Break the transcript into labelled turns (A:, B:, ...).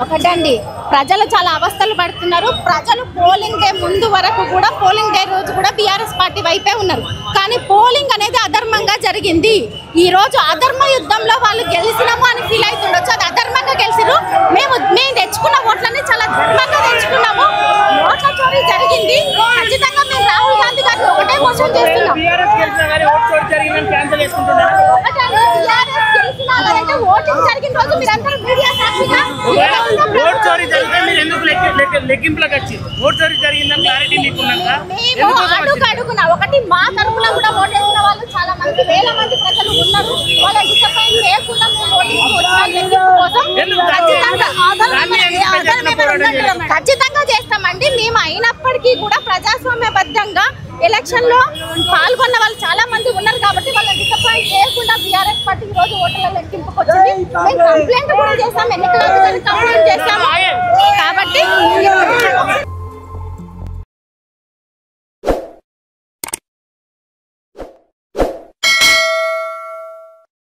A: ఒకటండి, ప్రజలు చాలా అవస్థలు పడుతున్నారు. ప్రజలు పోలింగ్ డే ముందు వరకు కూడా, పోలింగ్ డే రోజు కూడా బీఆర్ఎస్ పార్టీ వైపే ఉన్నారు. కానీ పోలింగ్ అనేది అధర్మంగా జరిగింది. ఈ రోజు అధర్మ యుద్ధంలో వాళ్ళు గెలిచినాము అని ఫీల్ అవుతుండొచ్చు. అది అధర్మంగా గెలిచిరు. మేము తెచ్చుకున్న ఓట్లని చాలా ధర్మంగా తెచ్చుకున్నాము. ఓట్ల చోరీ జరిగింది. ఖచ్చితంగా మేము రాహుల్ గాంధీ గారిని ఒకటే క్వశ్చన్ చేస్తున్నాం. ఓటింగ్ జరిగిన రోజు మీరందరూ మీడియా సాక్షిగా అడుగునా ఒకటి మా తరఫున కూడా ఓటేసిన వాళ్ళు చాలా మంది, వేల మంది ప్రజలు ఉన్నారు. వాళ్ళ డిసప్పాయింట్ లేకుండా ఖచ్చితంగా చేస్తామండి. మేము అయినప్పటికీ కూడా ప్రజాస్వామ్యబద్ధంగా ఎలక్షన్ లో పాల్గొన్న వాళ్ళు చాలా మంది ఉన్నారు కాబట్టి వాళ్ళ డిసప్పాయింట్ చేయకుండా బీఆర్ఎస్ పార్టీ ఈ రోజు ఓట్ల లెక్కింపుకు వచ్చింది. మేము కంప్లైంట్ కూడా చేస్తాం, ఎన్నికల కంప్లైంట్ చేస్తాము. కాబట్టి